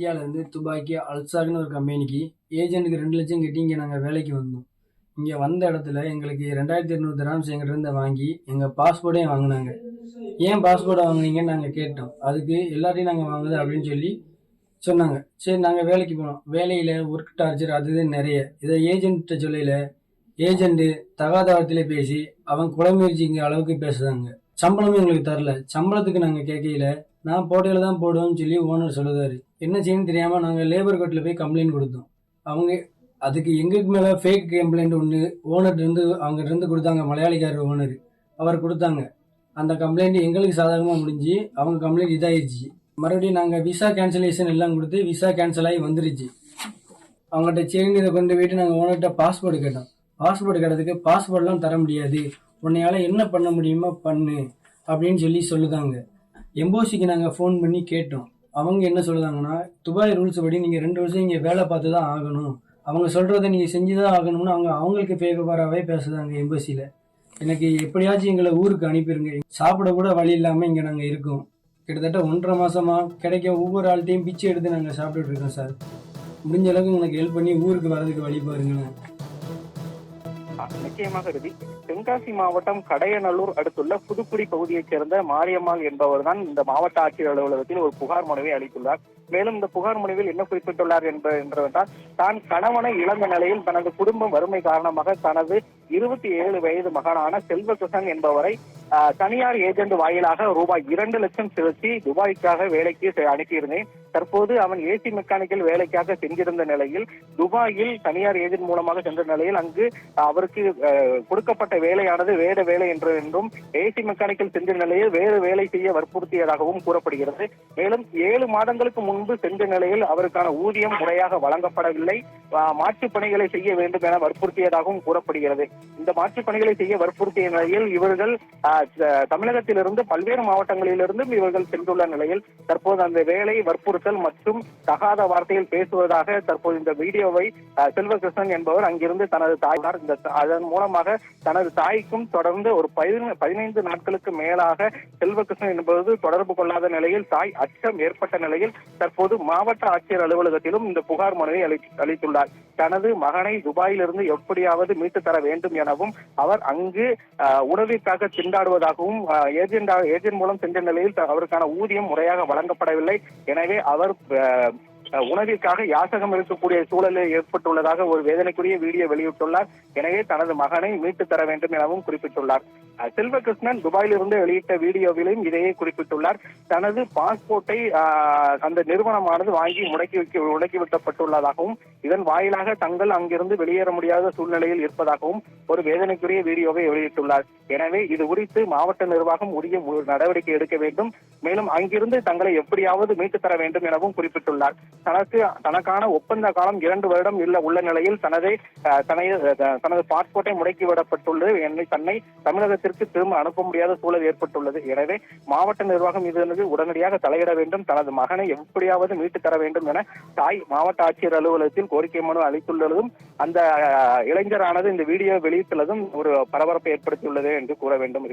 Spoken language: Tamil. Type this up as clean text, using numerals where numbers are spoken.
இந்தியாவிலேருந்து துபாய்க்கு அல்சாக்னு ஒரு கம்பெனிக்கு ஏஜென்ட்டுக்கு 2 லட்சம் கட்டி இங்கே நாங்கள் வேலைக்கு வந்தோம். இங்கே வந்த இடத்துல எங்களுக்கு 2200 திராம்ஸ் எங்கிட்ட வாங்கி எங்கள் பாஸ்போர்ட்டையும் வாங்கினாங்க. ஏன் பாஸ்போர்ட்டை வாங்குனீங்கன்னு நாங்கள் கேட்டோம். அதுக்கு எல்லாத்தையும் நாங்கள் வாங்குது அப்படின்னு சொல்லி சொன்னாங்க. சரி, நாங்கள் வேலைக்கு போனோம். வேலையில் ஒர்க் டார்ச்சர் அது இதுன்னு நிறைய. இதை ஏஜென்ட்ட சொல்லல. ஏஜென்ட்டு தகாத வார்த்தையில பேசி அவன் கொலை முயற்சிங்க அளவுக்கு பேசுதாங்க. சம்பளமும் எங்களுக்கு தரல. சம்பளத்துக்கு நாங்கள் கேட்கல. நான் போட்டையில தான் போடுவேன்னு சொல்லி ஓனர் சொல்லுதாரு. என்ன செய்யணும்னு தெரியாம நாங்கள் லேபர் கோர்ட்டில் போய் கம்ப்ளைண்ட் கொடுத்தோம். அவங்க அதுக்கு எங்களுக்கு மேலே ஃபேக் கம்ப்ளைண்ட் ஒன்று அவங்ககிட்ட இருந்து கொடுத்தாங்க. மலையாளிக்காரர் ஓனர் அவர் கொடுத்தாங்க. அந்த கம்ப்ளைண்ட் எங்களுக்கு சாதகமாக முடிஞ்சு அவங்க கம்ப்ளைண்ட் இதாகிடுச்சு. மறுபடியும் நாங்கள் விசா கேன்சலேஷன் எல்லாம் கொடுத்து விசா கேன்சல் ஆகி வந்துருச்சு. அவங்ககிட்ட சரின்னு இதை கொண்டு போயிட்டு நாங்கள் ஓனர்கிட்ட பாஸ்போர்ட் கேட்டோம். பாஸ்போர்ட் கேட்டதுக்கு பாஸ்போர்ட்லாம் தர முடியாது, உன்னையால என்ன பண்ண முடியுமோ பண்ணு அப்படின்னு சொல்லி சொல்லுதாங்க. எம்போசிக்கு நாங்கள் ஃபோன் பண்ணி கேட்டோம். அவங்க என்ன சொல்லுதாங்கன்னா, துபாய் ரூல்ஸ் படி நீங்கள் 2 வருஷம் இங்கே வேலை பார்த்து தான் ஆகணும், அவங்க சொல்கிறத நீங்கள் செஞ்சு தான் ஆகணும்னு அவங்களுக்கு ஃபேவராகவே பேசுதாங்க எம்போசியில். எனக்கு எப்படியாச்சும் எங்களை ஊருக்கு அனுப்பிடுங்க, சாப்பிட கூட வழி இல்லாமல் இங்கே நாங்கள் இருக்கோம். கிட்டத்தட்ட 1.5 மாதமாக கிடைக்க ஒவ்வொரு ஆள்கிட்டையும் பிச்சை எடுத்து நாங்கள் சாப்பிட்டுட்டு இருக்கோம் சார். முடிஞ்ச அளவுக்கு எனக்கு ஹெல்ப் பண்ணி ஊருக்கு வர்றதுக்கு வழி பாருங்களேன். நிச்சயமாக இறுதி. தென்காசி மாவட்டம் கடையநல்லூர் அடுத்துள்ள புதுக்குடி பகுதியைச் சேர்ந்த மாரியம்மாள் என்பவர் தான் இந்த மாவட்ட ஆட்சியர் அலுவலகத்தில் ஒரு புகார் மனுவை அளித்துள்ளார். மேலும் இந்த புகார் மனுவில் என்ன குறிப்பிட்டுள்ளார் என்றால், தான் கணவனை இழந்த நிலையில் தனது குடும்பம் வறுமை காரணமாக தனது 27 வயது மகனான செல்வகிருஷ்ணன் என்பவரை தனியார் ஏஜென்ட் வாயிலாக ரூபாய் 2 லட்சம் செலுத்தி துபாய்க்காக வேலைக்கு அனுப்பியிருந்தேன். தற்போது அவன் ஏசி மெக்கானிக்கல் வேலைக்காக சென்றிருந்த நிலையில் துபாயில் தனியார் ஏஜென்ட் மூலமாக சென்ற நிலையில் அங்கு அவருக்கு கொடுக்கப்பட்ட வேலையானது வேறு வேலை என்றும் ஏசி மெக்கானிக்கல் சென்ற நிலையில் வேறு வேலை செய்ய வற்புறுத்தியதாகவும் கூறப்படுகிறது. மேலும் 7 மாதங்களுக்கு முன்பு சென்ற நிலையில் அவருக்கான ஊதியம் முறையாக வழங்கப்படவில்லை, மாற்றுப் பணிகளை செய்ய வேண்டும் என வற்புறுத்தியதாகவும் கூறப்படுகிறது. இந்த மாற்றுப் பணிகளை செய்ய வற்புறுத்திய நிலையில் இவர்கள் தமிழகத்திலிருந்து பல்வேறு மாவட்டங்களிலிருந்தும் இவர்கள் சென்றுள்ள நிலையில் தற்போது அந்த வேலை வற்புறுத்தல் மற்றும் தகாத வார்த்தையில் பேசுவதாக தற்போது இந்த வீடியோவை செல்வகிருஷ்ணன் என்பவர் அங்கிருந்து தனது தாயார் அதன் மூலமாக தனது தாய்க்கும் தொடர்ந்து ஒரு 15 நாட்களுக்கு மேலாக செல்வகிருஷ்ணன் என்பது தொடர்பு கொள்ளாத நிலையில் தாய் அச்சம் ஏற்பட்ட நிலையில் தற்போது மாவட்ட ஆட்சியர் அலுவலகத்திலும் இந்த புகார் மனுவை அளித்துள்ளார். தனது மகனை துபாயிலிருந்து எப்படியாவது மீட்டு தர வேண்டும் எனவும் அவர் அங்கு உணவிற்காக திண்டாடுவதாகவும் ஏஜென்ட் மூலம் சென்ற நிலையில் அவருக்கான ஊதியம் முறையாக வழங்கப்படவில்லை, எனவே அவர் உணவிற்காக யாசகம் இருக்கக்கூடிய சூழலில் ஏற்பட்டுள்ளதாக ஒரு வேதனைக்குரிய வீடியோ வெளியிட்டுள்ளார். எனவே தனது மகனை மீட்டு தர வேண்டும் எனவும் குறிப்பிட்டுள்ளார். செல்வகிருஷ்ணன் துபாயிலிருந்து வெளியிட்ட வீடியோவிலும் இதையே குறிப்பிட்டுள்ளார். தனது பாஸ்போர்ட்டை அந்த நிறுவனமானது வாங்கி முடக்கிவிட்டப்பட்டுள்ளதாகவும் இதன் வாயிலாக தங்கள் அங்கிருந்து வெளியேற முடியாத சூழ்நிலையில் இருப்பதாகவும் ஒரு வேதனைக்குரிய வீடியோவை வெளியிட்டுள்ளார். எனவே இது குறித்து மாவட்ட நிர்வாகம் உரிய நடவடிக்கை எடுக்க வேண்டும், மேலும் அங்கிருந்து தங்களை எப்படியாவது மீட்டு தர வேண்டும் எனவும் குறிப்பிட்டுள்ளார். தனக்கான ஒப்பந்த காலம் 2 வருடம் உள்ள நிலையில் தனது பாஸ்போர்ட்டை முடக்கிவிடப்பட்டுள்ளது, தன்னை தமிழகத்திற்கு திரும்ப அனுப்ப முடியாத சூழல் ஏற்பட்டுள்ளது. எனவே மாவட்ட நிர்வாகம் இது உடனடியாக தலையிட வேண்டும், தனது மகனை எப்படியாவது மீட்டு தர வேண்டும் என தாய் மாவட்ட ஆட்சியர் அலுவலகத்தில் கோரிக்கை மனு அளித்துள்ளதும் அந்த இளைஞரானது இந்த வீடியோ வெளியிட்டுள்ளதும் ஒரு பரபரப்பை ஏற்படுத்தியுள்ளது என்று கூற வேண்டும்.